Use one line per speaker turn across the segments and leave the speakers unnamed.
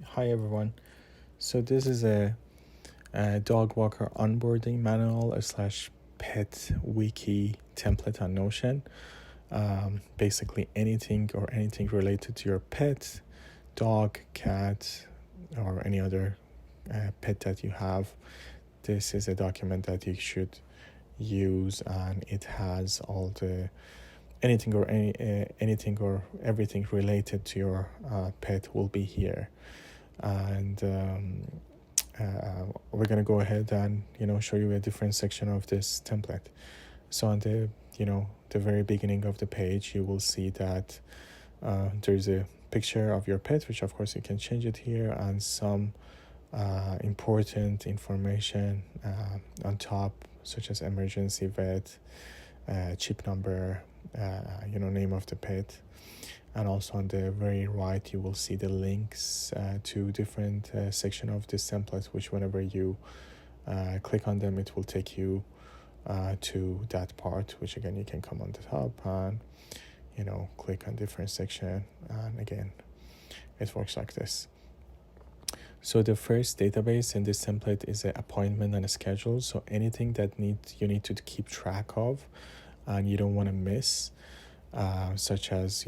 Hi everyone. So this is a dog walker onboarding manual slash pet wiki template on Notion. Basically anything related to your pet, dog, cat, or any other pet that you have. This is a document that you should use, and it has all the anything or everything related to your pet will be here. And we're going to go ahead and show you a different section of this template. So on the very beginning of the page, you will see that there's a picture of your pet, which of course you can change it here, and some important information on top, such as emergency vet, chip number, name of the pet. And also on the very right, you will see the links to different section of this template, which whenever you click on them, it will take you to that part, which again, you can come on the top and, click on different section. And again, it works like this. So the first database in this template is an appointment and a schedule. So anything that you need to keep track of and you don't want to miss, such as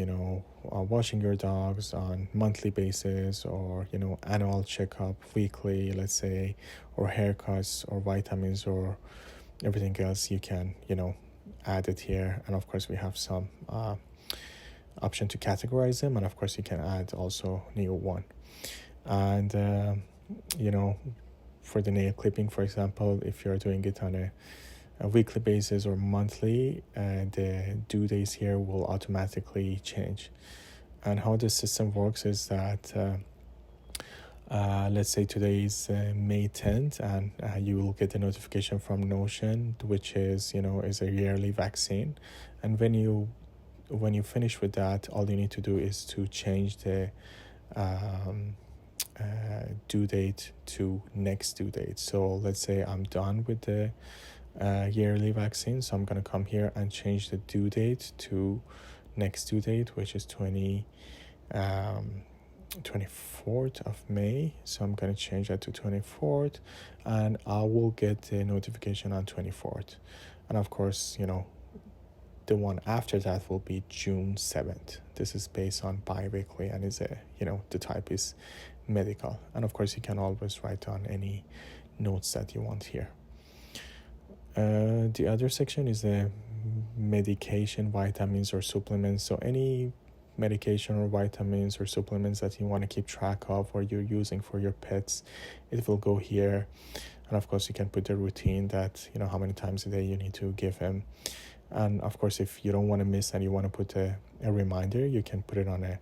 washing your dogs on monthly basis, or annual checkup weekly, let's say, or haircuts or vitamins or everything else, you can add it here. And of course we have some option to categorize them, and of course you can add also new one. And for the nail clipping, for example, if you're doing it on a weekly basis or monthly, the due days here will automatically change. And how the system works is that let's say today is May 10th, and you will get a notification from Notion, which is a yearly vaccine. And when you finish with that, all you need to do is to change the due date to next due date. So let's say I'm done with the yearly vaccine, so I'm going to come here and change the due date to next due date, which is 24th of May. So I'm going to change that to 24th, and I will get the notification on 24th. And of course, the one after that will be June 7th. This is based on bi-weekly, and is the type is medical. And of course you can always write down any notes that you want here. The other section is the medication, vitamins or supplements. So any medication or vitamins or supplements that you want to keep track of or you're using for your pets, it will go here. And of course you can put the routine that how many times a day you need to give them. And of course, if you don't want to miss and you want to put a reminder, you can put it on a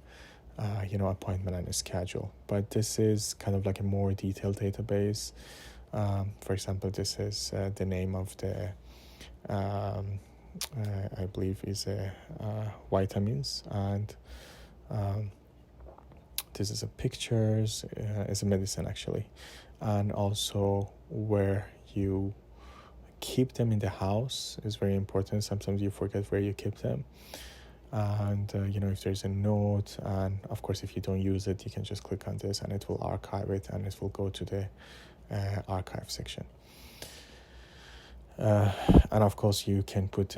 appointment and a schedule. But this is kind of like a more detailed database. For example, this is the name of the I believe is vitamins, and this is a pictures, it's a medicine actually, and also where you keep them in the house is very important. Sometimes you forget where you keep them, and if there's a note, and of course if you don't use it, you can just click on this and it will archive it, and it will go to the archive section. And of course you can put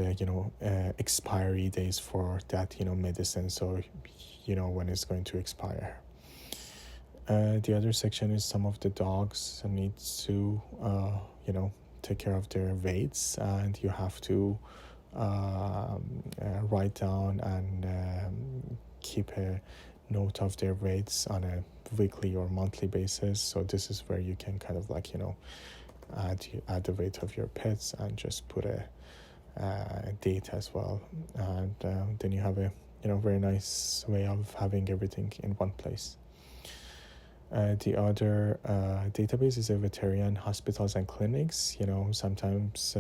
expiry days for that medicine, so when it's going to expire. The other section is some of the dogs need to take care of their weights, and you have to write down and keep a note of their weights on a weekly or monthly basis. So this is where you can kind of add the weight of your pets and just put a date as well, and then you have a very nice way of having everything in one place. The other database is a veterinary hospitals and clinics. Sometimes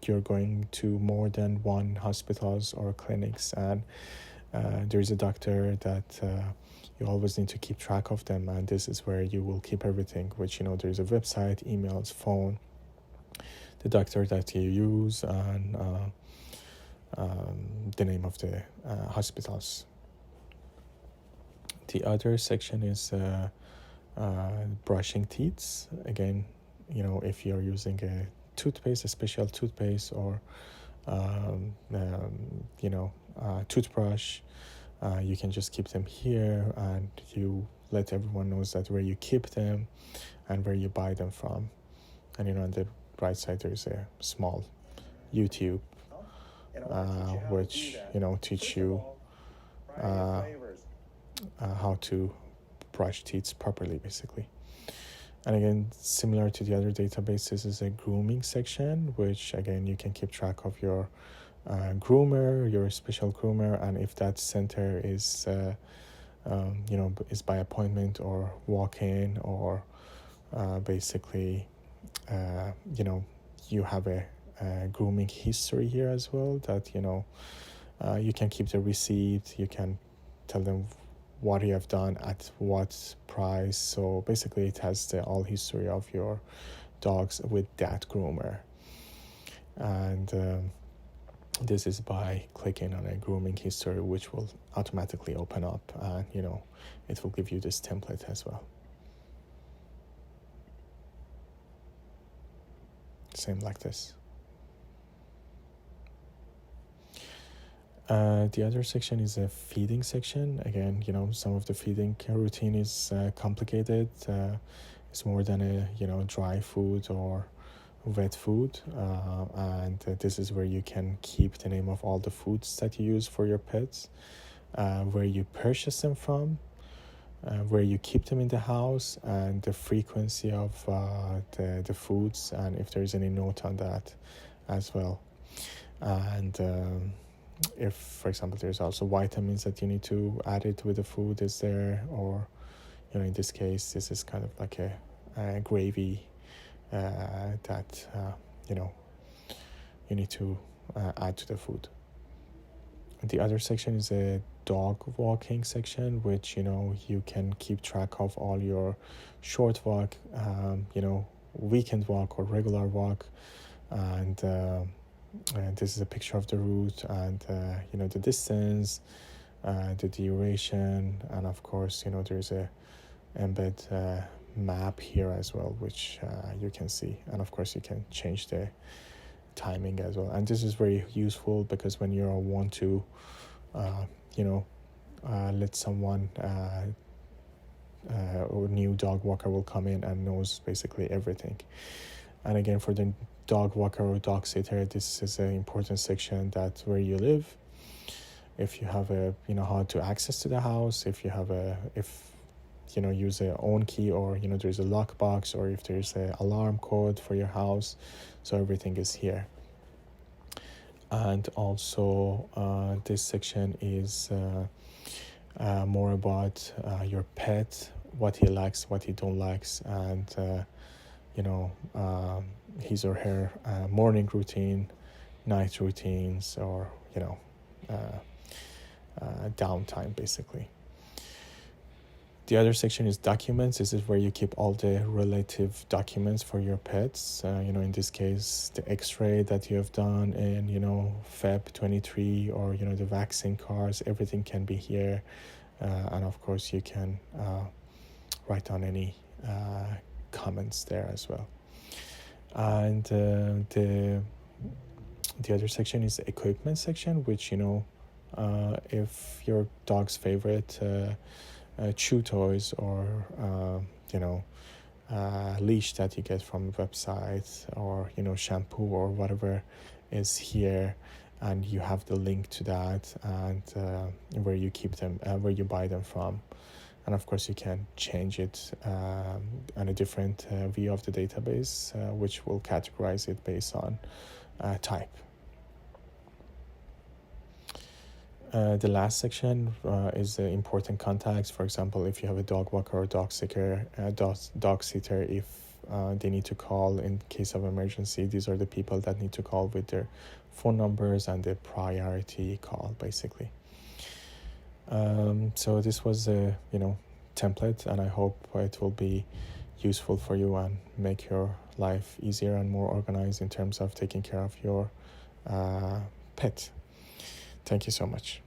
you're going to more than one hospitals or clinics, and there's a doctor that you always need to keep track of them, and this is where you will keep everything, which there's a website, emails, phone, the doctor that you use, and the name of the hospitals. The other section is brushing teeth. Again, if you're using a toothpaste, a special toothpaste, or toothbrush, you can just keep them here, and you let everyone knows that where you keep them and where you buy them from. And on the right side there's a small YouTube which teach you how to brush teeth properly, basically. And again, similar to the other database, this is a grooming section, which again you can keep track of your groomer, your special groomer, and if that center is is by appointment or walk-in, or basically you have a grooming history here as well, that you can keep the receipt, you can tell them what you have done at what price. So basically it has the all history of your dogs with that groomer. And this is by clicking on a grooming history, which will automatically open up, and it will give you this template as well. Same like this. The other section is a feeding section. Again, some of the feeding routine is complicated. It's more than a dry food or wet food, and this is where you can keep the name of all the foods that you use for your pets, where you purchase them from, where you keep them in the house, and the frequency of the foods, and if there's any note on that as well. And if, for example, there's also vitamins that you need to add it with the food, is there, or in this case this is kind of like a gravy that you need to add to the food. The other section is a dog walking section, which you can keep track of all your short walk, weekend walk or regular walk, and this is a picture of the route, and the distance, the duration, and of course there's a embed map here as well, which you can see, and of course you can change the timing as well. And this is very useful because when you want to let someone or new dog walker will come in and knows basically everything. And again, for the dog walker or dog sitter, this is an important section, that where you live, if you have how to access to the house, if you have use a own key, or there's a lockbox, or if there's an alarm code for your house. So everything is here. And also this section is more about your pet, what he likes, what he don't likes, and his or her morning routine, night routines, or downtime, basically. The other section is documents. This is where you keep all the relative documents for your pets. In this case, the X-ray that you have done in, Feb 23, or, the vaccine cards, everything can be here. And of course, you can write down any comments there as well. And the other section is the equipment section, which, if your dog's favorite chew toys, or leash that you get from a website, or shampoo or whatever is here, and you have the link to that, and where you keep them, where you buy them from. And of course you can change it on a different view of the database, which will categorize it based on type. The last section is the important contacts. For example, if you have a dog walker or dog sitter, if they need to call in case of emergency, these are the people that need to call with their phone numbers and the priority call, basically. So this was a template, and I hope it will be useful for you and make your life easier and more organized in terms of taking care of your pet. Thank you so much.